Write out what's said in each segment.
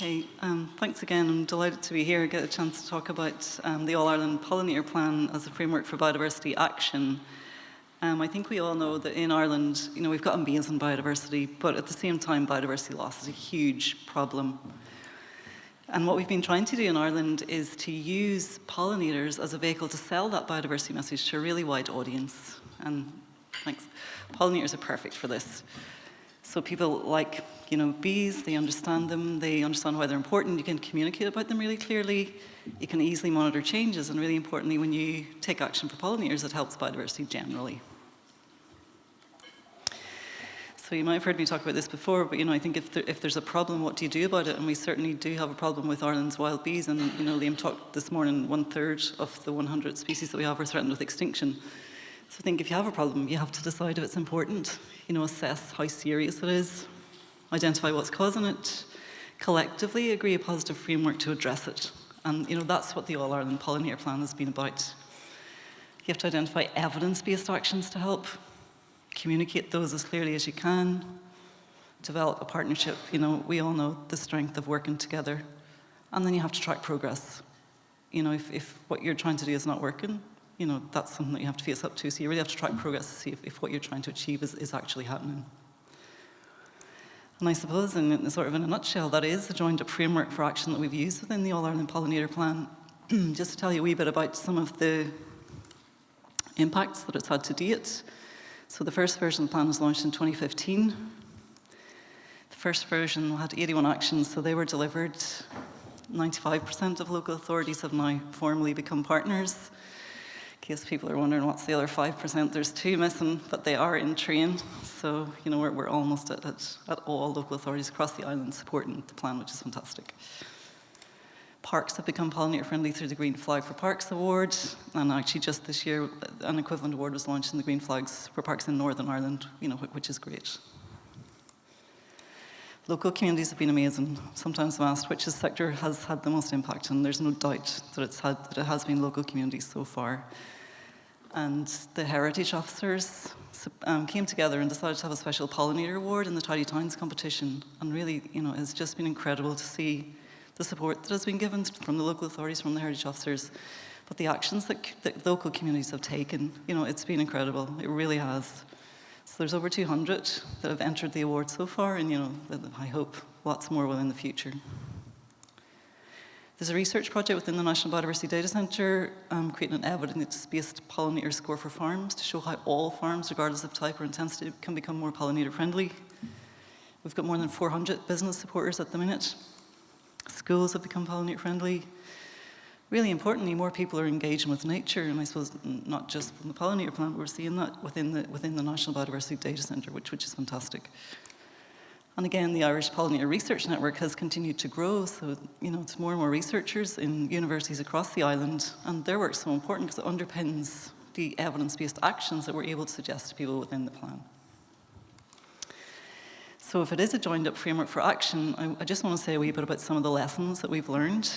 Okay, thanks again. I'm delighted to be here, get a chance to talk about the All-Ireland Pollinator Plan as a framework for biodiversity action. I think we all know that in Ireland, we've got amazing biodiversity, but at the same time, biodiversity loss is a huge problem. And what we've been trying to do in Ireland is to use pollinators as a vehicle to sell that biodiversity message to a really wide audience. And thanks. Pollinators are perfect for this. So people like, bees, they understand them, they understand why they're important, you can communicate about them really clearly, you can easily monitor changes, and really importantly, when you take action for pollinators, it helps biodiversity generally. So you might have heard me talk about this before, but I think if there's a problem, what do you do about it? And we certainly do have a problem with Ireland's wild bees, and Liam talked this morning, 1/3 of the 100 species that we have are threatened with extinction. So I think if you have a problem, you have to decide if it's important, assess how serious it is, identify what's causing it, collectively agree a positive framework to address it. And that's what the All-Ireland Pollinator Plan has been about. You have to identify evidence-based actions to help, communicate those as clearly as you can, develop a partnership. We all know the strength of working together. And then you have to track progress. If what you're trying to do is not working, that's something that you have to face up to. So you really have to track progress to see if what you're trying to achieve is actually happening. And I suppose, in a nutshell, that is the joined-up framework for action that we've used within the All-Ireland Pollinator Plan. Just to tell you a wee bit about some of the impacts that it's had to date. So the first version of the plan was launched in 2015. The first version had 81 actions, so they were delivered. 95% of local authorities have now formally become partners. In case people are wondering what's the other 5%, there's 2 missing, but they are in train. So, we're almost at all local authorities across the island supporting the plan, which is fantastic. Parks have become pollinator friendly through the Green Flag for Parks Award, and actually just this year, an equivalent award was launched in the Green Flags for Parks in Northern Ireland, which is great. Local communities have been amazing. Sometimes I'm asked which sector has had the most impact, and there's no doubt that it has been local communities so far. And the heritage officers came together and decided to have a special pollinator award in the Tidy Towns competition. And really, it's just been incredible to see the support that has been given from the local authorities, from the heritage officers, but the actions that local communities have taken, it's been incredible. It really has. So there's over 200 that have entered the award so far, and I hope lots more will in the future. There's a research project within the National Biodiversity Data Centre creating an evidence-based pollinator score for farms to show how all farms, regardless of type or intensity, can become more pollinator friendly. We've got more than 400 business supporters at the minute. Schools have become pollinator friendly. Really importantly, more people are engaging with nature, and I suppose not just from the pollinator plan, but we're seeing that within the National Biodiversity Data Centre, which is fantastic. And again, the Irish Pollinator Research Network has continued to grow, so it's more and more researchers in universities across the island, and their work's so important because it underpins the evidence-based actions that we're able to suggest to people within the plan. So if it is a joined-up framework for action, I just want to say a wee bit about some of the lessons that we've learned,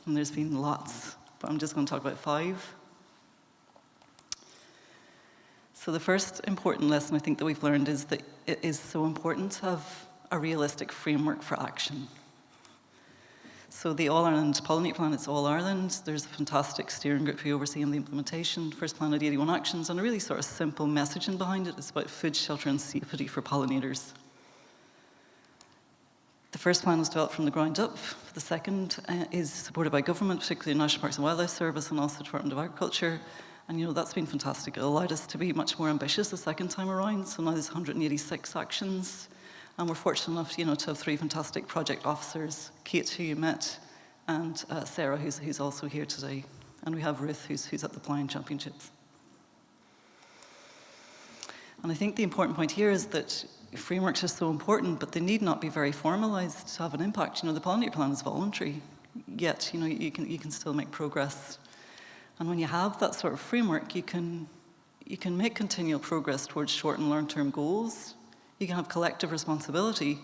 and there's been lots, but I'm just going to talk about 5. So the first important lesson I think that we've learned is that it is so important to have a realistic framework for action. So the All-Ireland Pollinator Plan, it's All Ireland. There's a fantastic steering group who overseeing the implementation. First plan had 81 actions, and a really sort of simple messaging behind it. It's about food, shelter, and safety for pollinators. The first plan was developed from the ground up. The second is supported by government, particularly the National Parks and Wildlife Service and also the Department of Agriculture. And that's been fantastic. It allowed us to be much more ambitious the second time around. So now there's 186 actions. And we're fortunate enough, to have 3 fantastic project officers, Kate, who you met, and Sarah, who's also here today. And we have Ruth, who's at the Flying Championships. And I think the important point here is that frameworks are so important, but they need not be very formalized to have an impact. The pollinator plan is voluntary, yet you can still make progress. And when you have that sort of framework, you can make continual progress towards short and long-term goals. You can have collective responsibility.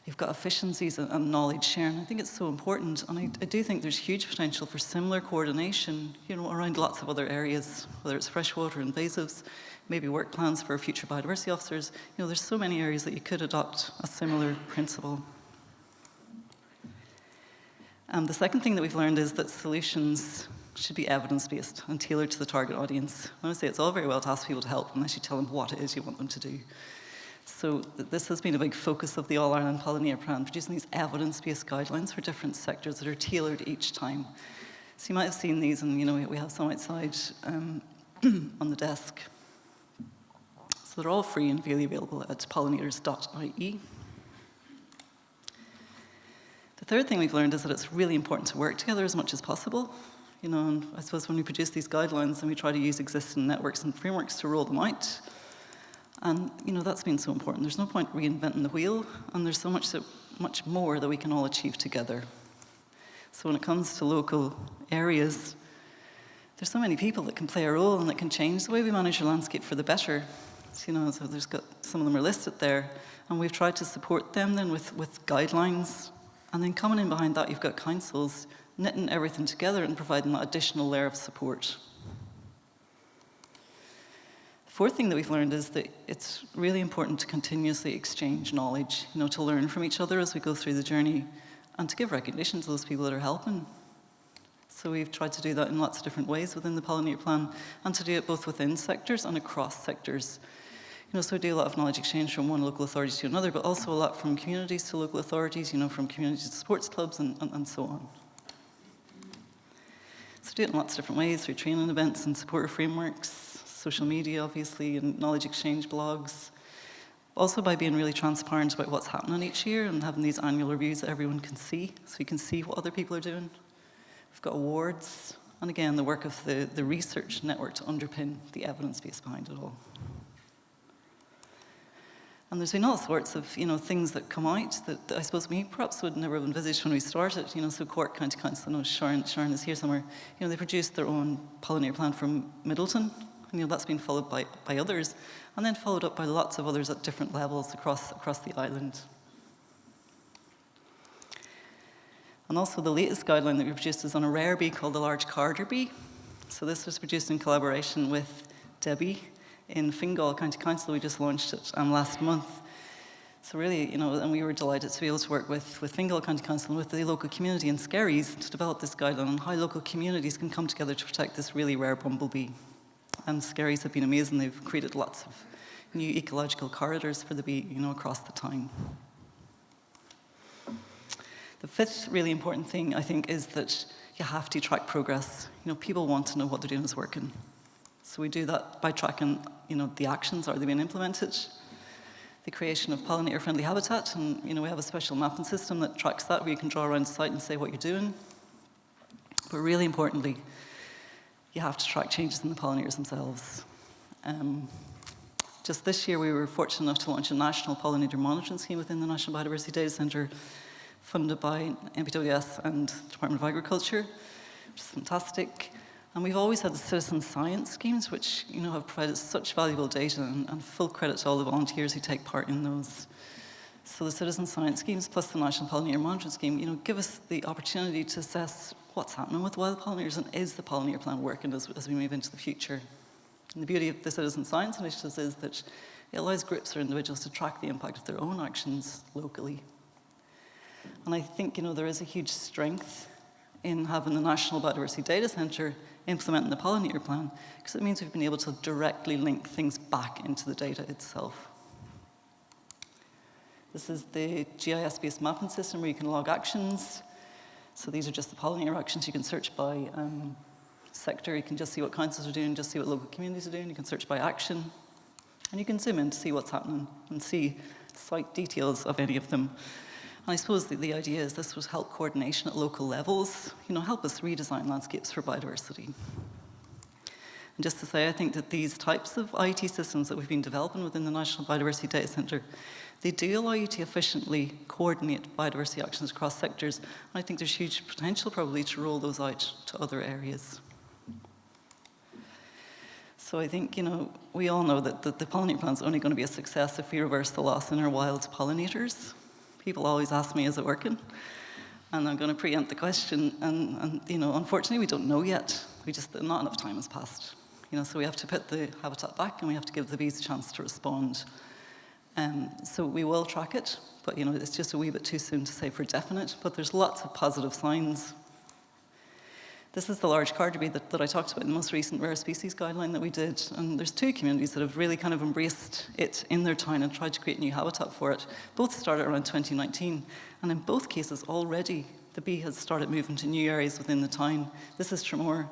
You've got efficiencies and knowledge sharing. I think it's so important, and I do think there's huge potential for similar coordination, around lots of other areas, whether it's freshwater, invasives, maybe work plans for future biodiversity officers. There's so many areas that you could adopt a similar principle. The second thing that we've learned is that solutions should be evidence-based and tailored to the target audience. I want to say it's all very well to ask people to help unless you tell them what it is you want them to do. So this has been a big focus of the All-Ireland Pollinator Plan, producing these evidence-based guidelines for different sectors that are tailored each time. So you might have seen these, and we have some outside on the desk. So they're all free and freely available at pollinators.ie. The third thing we've learned is that it's really important to work together as much as possible. And I suppose when we produce these guidelines, and we try to use existing networks and frameworks to roll them out, and that's been so important. There's no point reinventing the wheel, and there's so much more that we can all achieve together. So when it comes to local areas, there's so many people that can play a role and that can change the way we manage our landscape for the better. So there's got some of them are listed there, and we've tried to support them then with guidelines. And then coming in behind that, you've got councils knitting everything together and providing that additional layer of support. The fourth thing that we've learned is that it's really important to continuously exchange knowledge, to learn from each other as we go through the journey and to give recognition to those people that are helping. So we've tried to do that in lots of different ways within the Pollinator Plan, and to do it both within sectors and across sectors. So we do a lot of knowledge exchange from one local authority to another, but also a lot from communities to local authorities, from communities to sports clubs and so on. So we do it in lots of different ways, through training events and supporter frameworks, social media, obviously, and knowledge exchange blogs. Also by being really transparent about what's happening each year and having these annual reviews that everyone can see, so you can see what other people are doing. We've got awards, and again, the work of the research network to underpin the evidence base behind it all. And there's been all sorts of, things that come out that I suppose we perhaps would never have envisaged when we started. So Cork County Council, I know Sharon is here somewhere. They produced their own pollinator plan from Middleton, and that's been followed by others, and then followed up by lots of others at different levels across the island. And also the latest guideline that we produced is on a rare bee called the large carder bee. So this was produced in collaboration with Debbie in Fingal County Council. We just launched it last month. So really, and we were delighted to be able to work with Fingal County Council and with the local community in Skerries to develop this guideline on how local communities can come together to protect this really rare bumblebee. And Skerries have been amazing. They've created lots of new ecological corridors for the bee, across the town. The fifth really important thing, I think, is that you have to track progress. People want to know what they're doing is working. So we do that by tracking, the actions, are they being implemented? The creation of pollinator-friendly habitat, and we have a special mapping system that tracks that, where you can draw around the site and say what you're doing. But really importantly, you have to track changes in the pollinators themselves. Just this year, we were fortunate enough to launch a national pollinator monitoring scheme within the National Biodiversity Data Centre, funded by NPWS and Department of Agriculture, which is fantastic. And we've always had the citizen science schemes, which have provided such valuable data, and full credit to all the volunteers who take part in those. So the citizen science schemes plus the National Pollinator Monitoring Scheme, give us the opportunity to assess what's happening with wild pollinators, and is the pollinator plan working as we move into the future. And the beauty of the citizen science initiatives is that it allows groups or individuals to track the impact of their own actions locally. And I think there is a huge strength in having the National Biodiversity Data Centre implementing the pollinator plan, because it means we've been able to directly link things back into the data itself. This is the GIS-based mapping system where you can log actions. So these are just the pollinator actions. You can search by sector. You can just see what councils are doing, just see what local communities are doing. You can search by action. And you can zoom in to see what's happening and see site details of any of them. And I suppose the idea is this would help coordination at local levels, help us redesign landscapes for biodiversity. And just to say, I think that these types of IT systems that we've been developing within the National Biodiversity Data Centre, they do allow you to efficiently coordinate biodiversity actions across sectors. And I think there's huge potential probably to roll those out to other areas. So I think, we all know that the pollinator plan is only going to be a success if we reverse the loss in our wild pollinators. People always ask me, is it working? And I'm going to preempt the question. And unfortunately, we don't know yet. Not enough time has passed. So we have to put the habitat back, and we have to give the bees a chance to respond. So we will track it, but it's just a wee bit too soon to say for definite, but there's lots of positive signs. This is the large carder that I talked about in the most recent rare species guideline that we did, and there's 2 communities that have really kind of embraced it in their town and tried to create new habitat for it. Both started around 2019, and in both cases already the bee has started moving to new areas within the town. This is Tremor.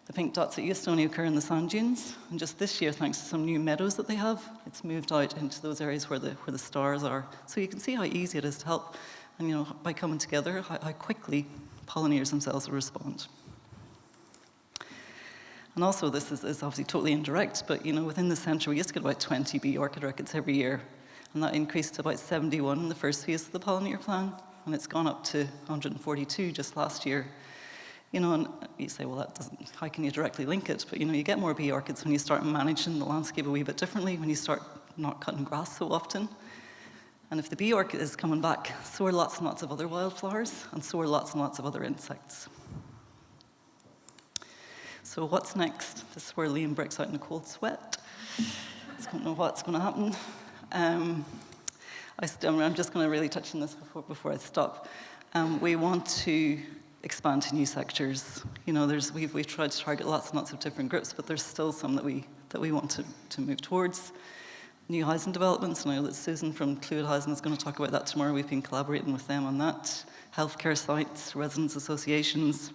The pink dots that used to only occur in the sand dunes, and just this year, thanks to some new meadows that they have, it's moved out into those areas where the stars are. So you can see how easy it is to help, and by coming together, how quickly pollinators themselves will respond. And also, this is obviously totally indirect, but within the centre, we used to get about 20 bee orchid records every year, and that increased to about 71 in the first phase of the pollinator plan, and it's gone up to 142 just last year. And you say, well, how can you directly link it? But you get more bee orchids when you start managing the landscape a wee bit differently, when you start not cutting grass so often. And if the bee orchid is coming back, so are lots and lots of other wildflowers, and so are lots and lots of other insects. So what's next? This is where Liam breaks out in a cold sweat. I don't know what's going to happen. I'm just going to really touch on this before I stop. We want to expand to new sectors. We've tried to target lots and lots of different groups, but there's still some that we want to move towards. New housing developments, and I know that Susan from Clwyd Housing is going to talk about that tomorrow. We've been collaborating with them on that. Healthcare sites, residents associations.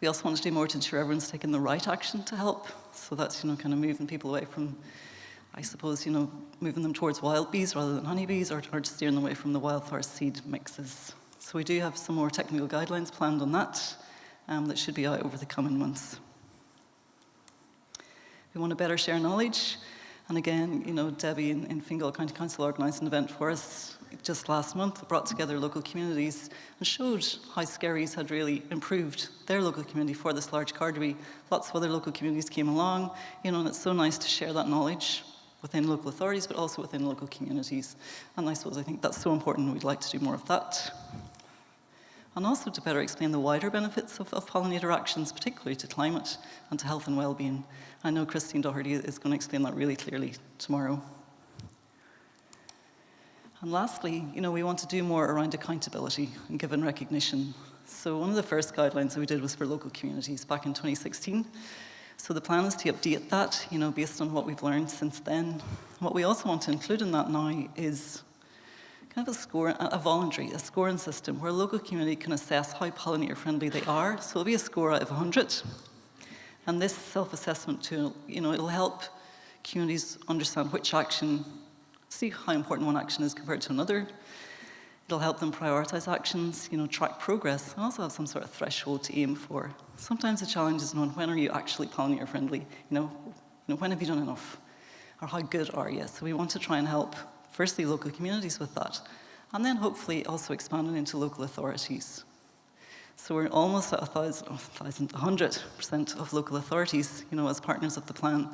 We also want to do more to ensure everyone's taking the right action to help. So that's, kind of moving people away from, I suppose, moving them towards wild bees rather than honeybees, or steering them away from the wildflower seed mixes. So we do have some more technical guidelines planned on that that should be out over the coming months. We want to better share knowledge. And again, Debbie in Fingal County Council organised an event for us just last month that brought together local communities and showed how Skerries had really improved their local community for this large carder. Lots of other local communities came along, and it's so nice to share that knowledge within local authorities, but also within local communities. And I think that's so important, we'd like to do more of that. And also to better explain the wider benefits of pollinator actions, particularly to climate and to health and well-being. I know Christine Doherty is going to explain that really clearly tomorrow. And lastly, we want to do more around accountability and given recognition. So one of the first guidelines that we did was for local communities back in 2016. So the plan is to update that, based on what we've learned since then. What we also want to include in that now is kind of a voluntary scoring system where a local community can assess how pollinator friendly they are. So it'll be a score out of 100. And this self-assessment tool, it'll help communities understand which action, see how important one action is compared to another. It'll help them prioritize actions, track progress, and also have some sort of threshold to aim for. Sometimes the challenge is knowing when are you actually pollinator friendly, when have you done enough, or how good are you? So we want to try and help firstly local communities with that, and then hopefully also expanding into local authorities. So we're almost at 100% of local authorities, as partners of the plan.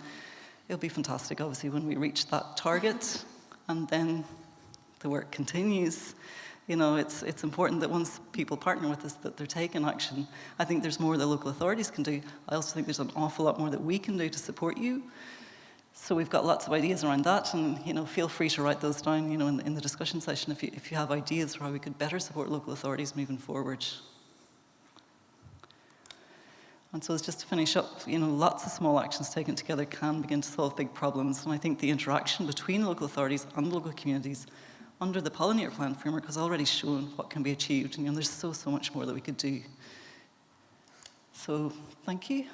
It'll be fantastic, obviously, when we reach that target, and then the work continues. It's important that once people partner with us, that they're taking action. I think there's more that local authorities can do. I also think there's an awful lot more that we can do to support you. So we've got lots of ideas around that, and feel free to write those down, in the discussion session if you have ideas for how we could better support local authorities moving forward. And so just to finish up, lots of small actions taken together can begin to solve big problems, and I think the interaction between local authorities and local communities under the Pollinator Plan framework has already shown what can be achieved, and there's so much more that we could do. So thank you.